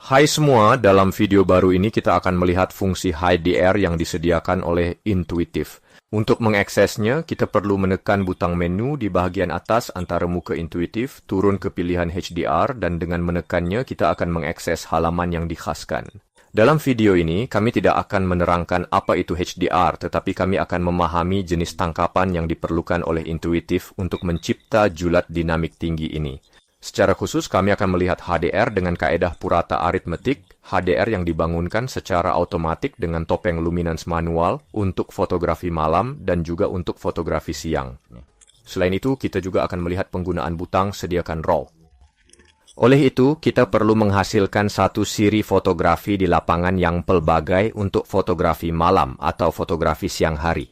Hai semua, dalam video baru ini kita akan melihat fungsi HDR yang disediakan oleh Intuitive. Untuk mengaksesnya, kita perlu menekan butang menu di bahagian atas antara muka Intuitive, turun ke pilihan HDR, dan dengan menekannya kita akan mengakses halaman yang dikhaskan. Dalam video ini, kami tidak akan menerangkan apa itu HDR, tetapi kami akan memahami jenis tangkapan yang diperlukan oleh Intuitive untuk mencipta julat dinamik tinggi ini. Secara khusus, kami akan melihat HDR dengan kaedah purata aritmetik, HDR yang dibangunkan secara otomatik dengan topeng luminance manual untuk fotografi malam dan juga untuk fotografi siang. Selain itu, kita juga akan melihat penggunaan butang sediakan RAW. Oleh itu, kita perlu menghasilkan satu siri fotografi di lapangan yang pelbagai untuk fotografi malam atau fotografi siang hari.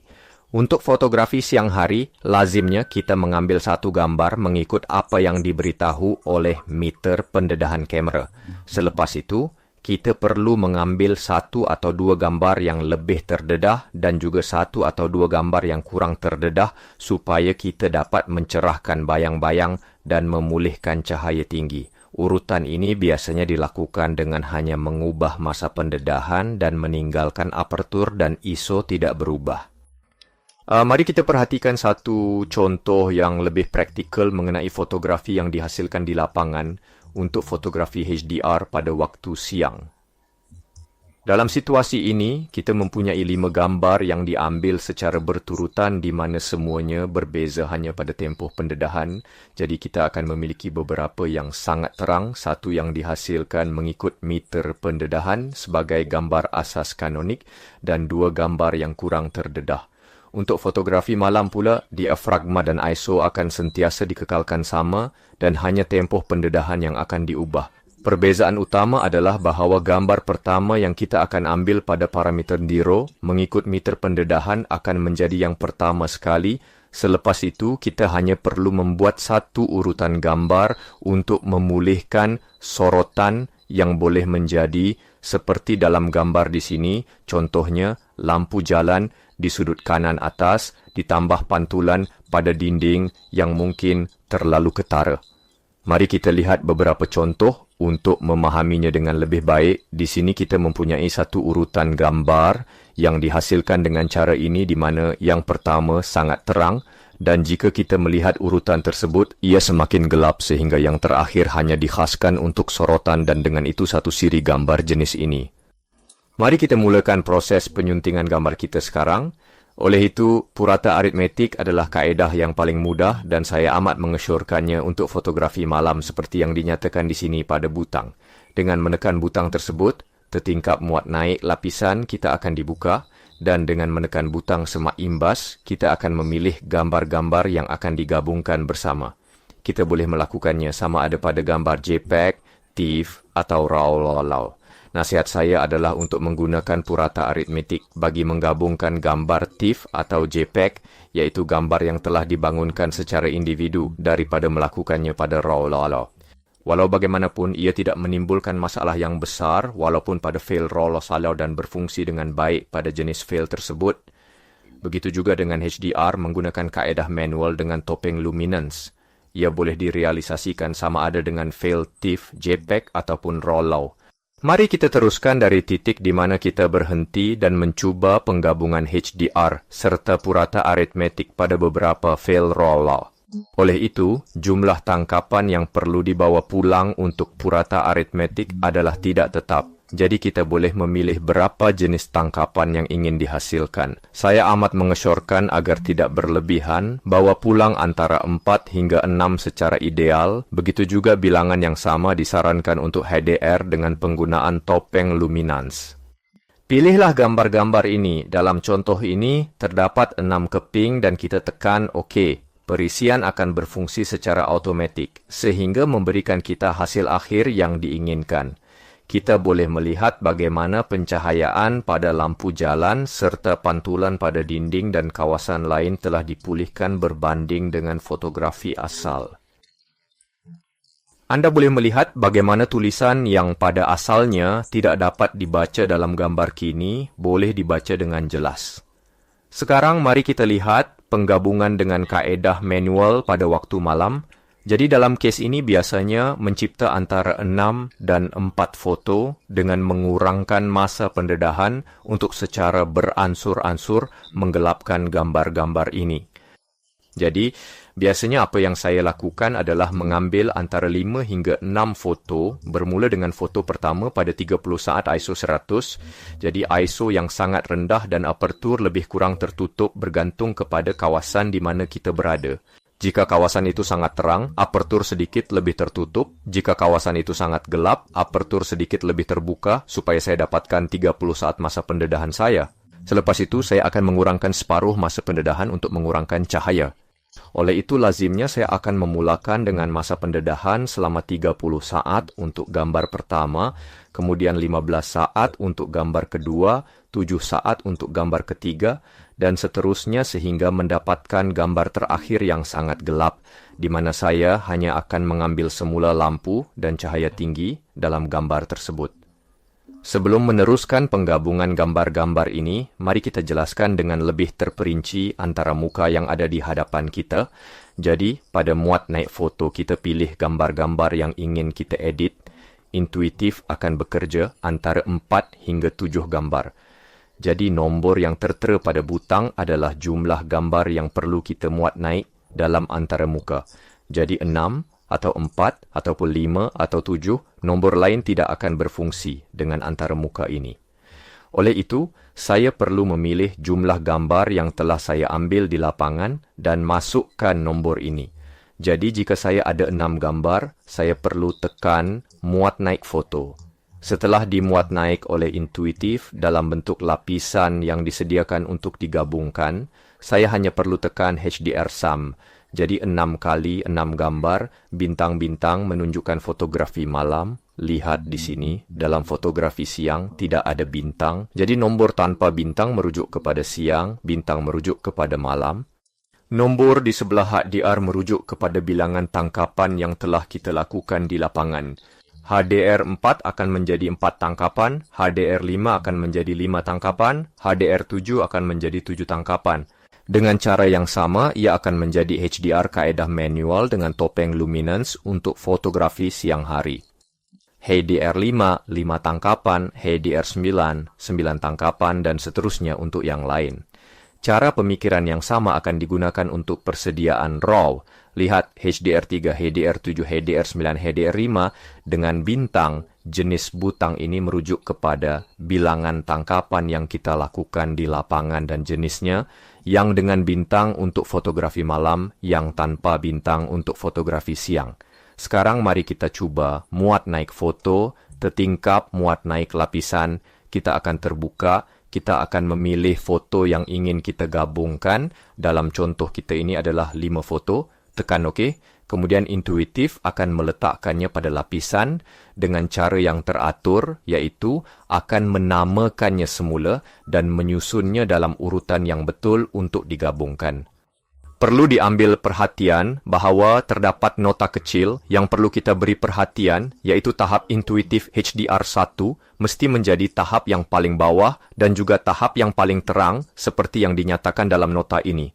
Untuk fotografi siang hari, lazimnya kita mengambil satu gambar mengikut apa yang diberitahu oleh meter pendedahan kamera. Selepas itu, kita perlu mengambil satu atau dua gambar yang lebih terdedah dan juga satu atau dua gambar yang kurang terdedah supaya kita dapat mencerahkan bayang-bayang dan memulihkan cahaya tinggi. Urutan ini biasanya dilakukan dengan hanya mengubah masa pendedahan dan meninggalkan apertur dan ISO tidak berubah. Mari kita perhatikan satu contoh yang lebih praktikal mengenai fotografi yang dihasilkan di lapangan untuk fotografi HDR pada waktu siang. Dalam situasi ini, kita mempunyai 5 gambar yang diambil secara berturutan di mana semuanya berbeza hanya pada tempoh pendedahan. Jadi kita akan memiliki beberapa yang sangat terang, satu yang dihasilkan mengikut meter pendedahan sebagai gambar asas kanonik dan 2 gambar yang kurang terdedah. Untuk fotografi malam pula, diafragma dan ISO akan sentiasa dikekalkan sama dan hanya tempoh pendedahan yang akan diubah. Perbezaan utama adalah bahawa gambar pertama yang kita akan ambil pada parameter DIRO mengikut meter pendedahan akan menjadi yang pertama sekali. Selepas itu, kita hanya perlu membuat satu urutan gambar untuk memulihkan sorotan yang boleh menjadi seperti dalam gambar di sini, contohnya lampu jalan di sudut kanan atas ditambah pantulan pada dinding yang mungkin terlalu ketara. Mari kita lihat beberapa contoh untuk memahaminya dengan lebih baik. Di sini kita mempunyai satu urutan gambar yang dihasilkan dengan cara ini di mana yang pertama sangat terang dan jika kita melihat urutan tersebut, ia semakin gelap sehingga yang terakhir hanya dikhaskan untuk sorotan dan dengan itu satu siri gambar jenis ini. Mari kita mulakan proses penyuntingan gambar kita sekarang. Oleh itu, purata aritmetik adalah kaedah yang paling mudah dan saya amat mengesyorkannya untuk fotografi malam seperti yang dinyatakan di sini pada butang. Dengan menekan butang tersebut, tertingkap muat naik lapisan kita akan dibuka dan dengan menekan butang semak imbas, kita akan memilih gambar-gambar yang akan digabungkan bersama. Kita boleh melakukannya sama ada pada gambar JPEG, TIFF atau RAW. Nasihat saya adalah untuk menggunakan purata aritmetik bagi menggabungkan gambar TIFF atau JPEG, yaitu gambar yang telah dibangunkan secara individu daripada melakukannya pada RAW. Walau bagaimanapun, ia tidak menimbulkan masalah yang besar walaupun pada file RAW dan berfungsi dengan baik pada jenis file tersebut. Begitu juga dengan HDR menggunakan kaedah manual dengan topeng luminance. Ia boleh direalisasikan sama ada dengan file TIFF, JPEG ataupun RAW. Mari kita teruskan dari titik di mana kita berhenti dan mencuba penggabungan HDR serta purata aritmetik pada beberapa file RAW. Oleh itu, jumlah tangkapan yang perlu dibawa pulang untuk purata aritmetik adalah tidak tetap. Jadi kita boleh memilih berapa jenis tangkapan yang ingin dihasilkan. Saya amat mengesyorkan agar tidak berlebihan, bawa pulang antara 4 hingga 6 secara ideal. Begitu juga bilangan yang sama disarankan untuk HDR dengan penggunaan topeng luminance. Pilihlah gambar-gambar ini. Dalam contoh ini, terdapat 6 keping dan kita tekan OK. Perisian akan berfungsi secara otomatik, sehingga memberikan kita hasil akhir yang diinginkan. Kita boleh melihat bagaimana pencahayaan pada lampu jalan serta pantulan pada dinding dan kawasan lain telah dipulihkan berbanding dengan fotografi asal. Anda boleh melihat bagaimana tulisan yang pada asalnya tidak dapat dibaca dalam gambar kini boleh dibaca dengan jelas. Sekarang mari kita lihat penggabungan dengan kaedah manual pada waktu malam. Jadi dalam case ini biasanya mencipta antara 6 dan 4 foto dengan mengurangkan masa pendedahan untuk secara beransur-ansur menggelapkan gambar-gambar ini. Jadi, biasanya apa yang saya lakukan adalah mengambil antara 5 hingga 6 foto, bermula dengan foto pertama pada 30 saat ISO 100. Jadi, ISO yang sangat rendah dan aperture lebih kurang tertutup bergantung kepada kawasan di mana kita berada. Jika kawasan itu sangat terang, aperture sedikit lebih tertutup. Jika kawasan itu sangat gelap, aperture sedikit lebih terbuka supaya saya dapatkan 30 saat masa pendedahan saya. Selepas itu, saya akan mengurangkan separuh masa pendedahan untuk mengurangkan cahaya. Oleh itu, lazimnya saya akan memulakan dengan masa pendedahan selama 30 saat untuk gambar pertama, kemudian 15 saat untuk gambar kedua, 7 saat untuk gambar ketiga, dan seterusnya sehingga mendapatkan gambar terakhir yang sangat gelap, di mana saya hanya akan mengambil semula lampu dan cahaya tinggi dalam gambar tersebut. Sebelum meneruskan penggabungan gambar-gambar ini, mari kita jelaskan dengan lebih terperinci antara muka yang ada di hadapan kita. Jadi, pada muat naik foto kita pilih gambar-gambar yang ingin kita edit. Intuitif akan bekerja antara 4 hingga 7 gambar. Jadi nombor yang tertera pada butang adalah jumlah gambar yang perlu kita muat naik dalam antara muka. Jadi 6 atau 4 ataupun 5 atau 7, nombor lain tidak akan berfungsi dengan antara muka ini. Oleh itu, saya perlu memilih jumlah gambar yang telah saya ambil di lapangan dan masukkan nombor ini. Jadi jika saya ada 6 gambar, saya perlu tekan muat naik foto. Setelah dimuat naik oleh Intuitif dalam bentuk lapisan yang disediakan untuk digabungkan, saya hanya perlu tekan HDR Sum. Jadi 6 kali 6 gambar, bintang-bintang menunjukkan fotografi malam. Lihat di sini, dalam fotografi siang tidak ada bintang. Jadi nombor tanpa bintang merujuk kepada siang, bintang merujuk kepada malam. Nombor di sebelah HDR merujuk kepada bilangan tangkapan yang telah kita lakukan di lapangan. HDR4 akan menjadi 4 tangkapan, HDR5 akan menjadi 5 tangkapan, HDR7 akan menjadi 7 tangkapan. Dengan cara yang sama, ia akan menjadi HDR kaedah manual dengan topeng luminance untuk fotografi siang hari. HDR5, 5 tangkapan, HDR9, 9 tangkapan, dan seterusnya untuk yang lain. Cara pemikiran yang sama akan digunakan untuk persediaan RAW. Lihat HDR3, HDR7, HDR9, HDR5 dengan bintang. Jenis butang ini merujuk kepada bilangan tangkapan yang kita lakukan di lapangan dan jenisnya, yang dengan bintang untuk fotografi malam, yang tanpa bintang untuk fotografi siang. Sekarang mari kita coba muat naik foto, tertingkap muat naik lapisan, kita akan terbuka. Kita akan memilih foto yang ingin kita gabungkan. Dalam contoh kita ini adalah 5 foto. Tekan OK. Kemudian Intuitif akan meletakkannya pada lapisan dengan cara yang teratur, yaitu akan menamakannya semula dan menyusunnya dalam urutan yang betul untuk digabungkan. Perlu diambil perhatian bahawa terdapat nota kecil yang perlu kita beri perhatian, yaitu tahap Intuitif HDR1 mesti menjadi tahap yang paling bawah dan juga tahap yang paling terang seperti yang dinyatakan dalam nota ini.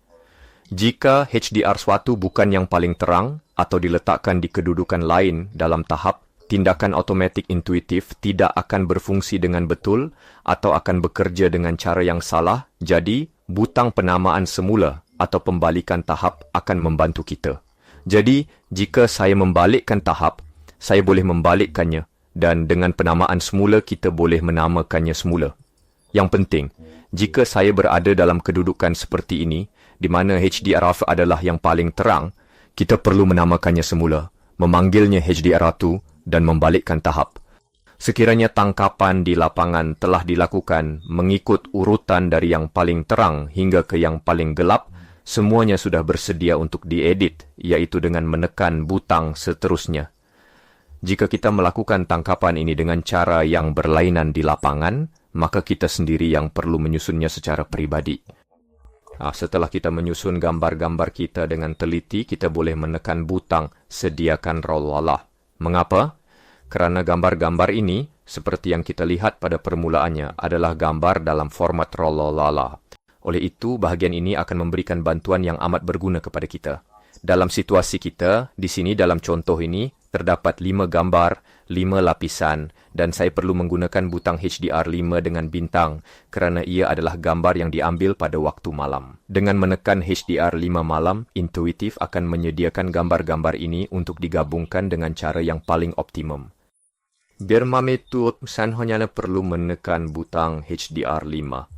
Jika HDR1 bukan yang paling terang atau diletakkan di kedudukan lain dalam tahap, tindakan otomatik Intuitif tidak akan berfungsi dengan betul atau akan bekerja dengan cara yang salah, jadi butang penamaan semula atau pembalikan tahap akan membantu kita. Jadi, jika saya membalikkan tahap, saya boleh membalikkannya dan dengan penamaan semula kita boleh menamakannya semula. Yang penting, jika saya berada dalam kedudukan seperti ini, di mana HDR adalah yang paling terang, kita perlu menamakannya semula, memanggilnya HDR1 dan membalikkan tahap. Sekiranya tangkapan di lapangan telah dilakukan mengikut urutan dari yang paling terang hingga ke yang paling gelap, semuanya sudah bersedia untuk diedit, yaitu dengan menekan butang seterusnya. Jika kita melakukan tangkapan ini dengan cara yang berlainan di lapangan, maka kita sendiri yang perlu menyusunnya secara pribadi. Setelah kita menyusun gambar-gambar kita dengan teliti, kita boleh menekan butang sediakan RAW. Mengapa? Kerana gambar-gambar ini, seperti yang kita lihat pada permulaannya, adalah gambar dalam format RAW. Oleh itu, bahagian ini akan memberikan bantuan yang amat berguna kepada kita. Dalam situasi kita, di sini dalam contoh ini, terdapat 5 gambar, 5 lapisan, dan saya perlu menggunakan butang HDR5 dengan bintang kerana ia adalah gambar yang diambil pada waktu malam. Dengan menekan HDR5 malam, Intuitive akan menyediakan gambar-gambar ini untuk digabungkan dengan cara yang paling optimum. Bermame tu san hanya perlu menekan butang HDR5.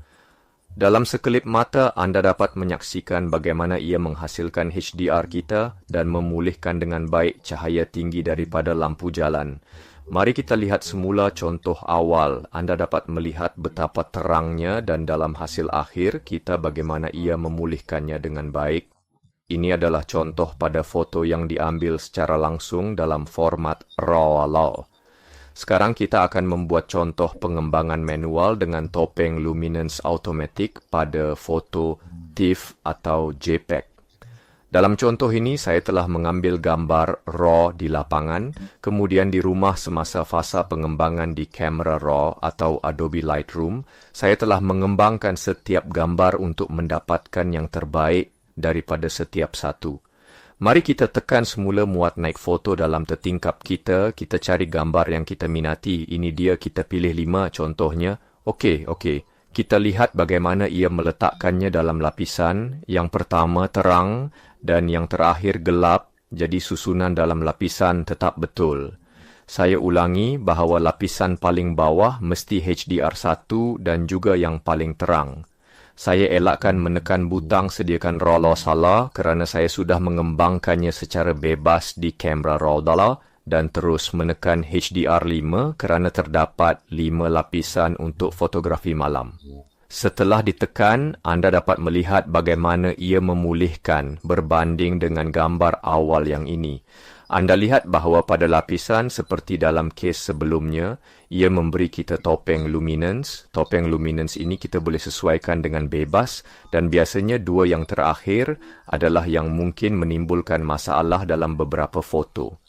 Dalam sekelip mata, anda dapat menyaksikan bagaimana ia menghasilkan HDR kita dan memulihkan dengan baik cahaya tinggi daripada lampu jalan. Mari kita lihat semula contoh awal. Anda dapat melihat betapa terangnya dan dalam hasil akhir kita bagaimana ia memulihkannya dengan baik. Ini adalah contoh pada foto yang diambil secara langsung dalam format RAW. Sekarang kita akan membuat contoh pengembangan manual dengan topeng luminance automatic pada foto TIFF atau JPEG. Dalam contoh ini, saya telah mengambil gambar RAW di lapangan, kemudian di rumah semasa fasa pengembangan di Camera Raw atau Adobe Lightroom, saya telah mengembangkan setiap gambar untuk mendapatkan yang terbaik daripada setiap satu. Mari kita tekan semula muat naik foto dalam tertingkap kita cari gambar yang kita minati. Ini dia, kita pilih 5 contohnya. Okey. Kita lihat bagaimana ia meletakkannya dalam lapisan. Yang pertama terang dan yang terakhir gelap, jadi susunan dalam lapisan tetap betul. Saya ulangi bahawa lapisan paling bawah mesti HDR1 dan juga yang paling terang. Saya elakkan menekan butang sediakan RAW salah kerana saya sudah mengembangkannya secara bebas di Camera Raw dan terus menekan HDR5 kerana terdapat 5 lapisan untuk fotografi malam. Setelah ditekan, anda dapat melihat bagaimana ia memulihkan berbanding dengan gambar awal yang ini. Anda lihat bahawa pada lapisan seperti dalam kes sebelumnya, ia memberi kita topeng luminance. Topeng luminance ini kita boleh sesuaikan dengan bebas dan biasanya 2 yang terakhir adalah yang mungkin menimbulkan masalah dalam beberapa foto.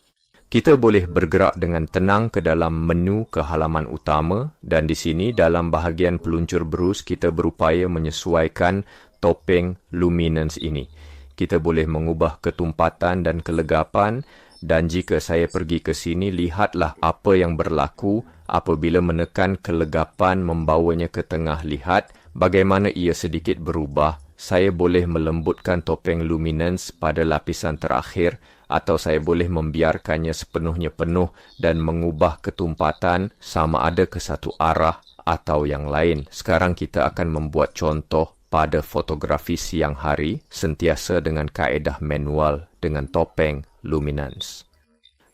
Kita boleh bergerak dengan tenang ke dalam menu ke halaman utama dan di sini dalam bahagian peluncur berus kita berupaya menyesuaikan topeng luminance ini. Kita boleh mengubah ketumpatan dan kelegapan. Dan jika saya pergi ke sini, lihatlah apa yang berlaku apabila menekan kelegapan membawanya ke tengah. Lihat bagaimana ia sedikit berubah. Saya boleh melembutkan topeng luminance pada lapisan terakhir atau saya boleh membiarkannya sepenuhnya penuh dan mengubah ketumpatan sama ada ke satu arah atau yang lain. Sekarang kita akan membuat contoh pada fotografi siang hari sentiasa dengan kaedah manual dengan topeng luminance.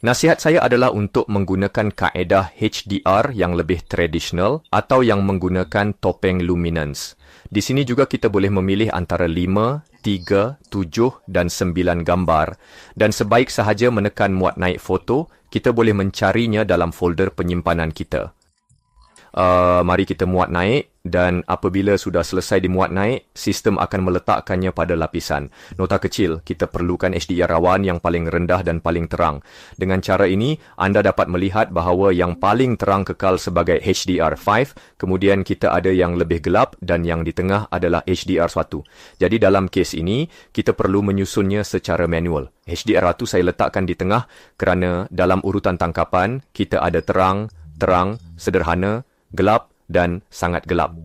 Nasihat saya adalah untuk menggunakan kaedah HDR yang lebih tradisional atau yang menggunakan topeng luminance. Di sini juga kita boleh memilih antara 5, 3, 7 dan 9 gambar. Dan sebaik sahaja menekan muat naik foto, kita boleh mencarinya dalam folder penyimpanan kita. Mari kita muat naik dan apabila sudah selesai dimuat naik, sistem akan meletakkannya pada lapisan. Nota kecil, kita perlukan HDR rawan yang paling rendah dan paling terang. Dengan cara ini, anda dapat melihat bahawa yang paling terang kekal sebagai HDR5, kemudian kita ada yang lebih gelap dan yang di tengah adalah HDR1. Jadi dalam kes ini, kita perlu menyusunnya secara manual. HDR1 saya letakkan di tengah kerana dalam urutan tangkapan, kita ada terang, sederhana, gelap dan sangat gelap.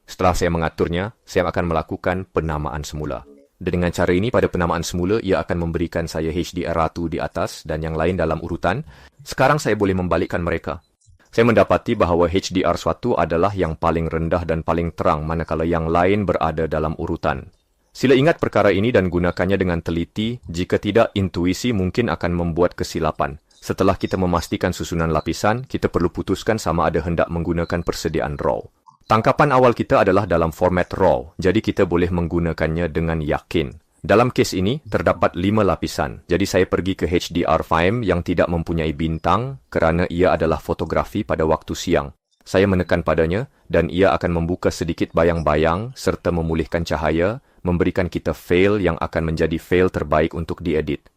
Setelah saya mengaturnya, saya akan melakukan penamaan semula. Dan dengan cara ini, pada penamaan semula, ia akan memberikan saya HDR1 di atas dan yang lain dalam urutan. Sekarang saya boleh membalikkan mereka. Saya mendapati bahawa HDR1 adalah yang paling rendah dan paling terang, manakala yang lain berada dalam urutan. Sila ingat perkara ini dan gunakannya dengan teliti, jika tidak intuisi mungkin akan membuat kesilapan. Setelah kita memastikan susunan lapisan, kita perlu putuskan sama ada hendak menggunakan persediaan RAW. Tangkapan awal kita adalah dalam format RAW, jadi kita boleh menggunakannya dengan yakin. Dalam kes ini, terdapat 5 lapisan, jadi saya pergi ke HDR5 yang tidak mempunyai bintang kerana ia adalah fotografi pada waktu siang. Saya menekan padanya dan ia akan membuka sedikit bayang-bayang serta memulihkan cahaya, memberikan kita file yang akan menjadi file terbaik untuk diedit.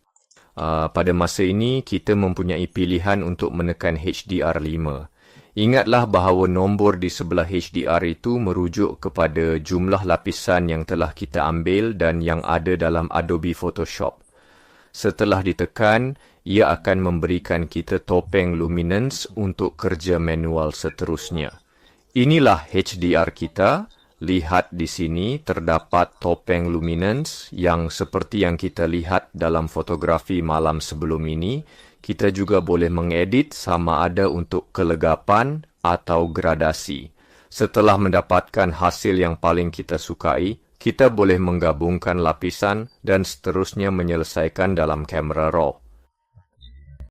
Pada masa ini, kita mempunyai pilihan untuk menekan HDR5. Ingatlah bahawa nombor di sebelah HDR itu merujuk kepada jumlah lapisan yang telah kita ambil dan yang ada dalam Adobe Photoshop. Setelah ditekan, ia akan memberikan kita topeng luminance untuk kerja manual seterusnya. Inilah HDR kita. Lihat di sini terdapat topeng luminance yang seperti yang kita lihat dalam fotografi malam sebelum ini. Kita juga boleh mengedit sama ada untuk kelegapan atau gradasi. Setelah mendapatkan hasil yang paling kita sukai, kita boleh menggabungkan lapisan dan seterusnya menyelesaikan dalam kamera RAW.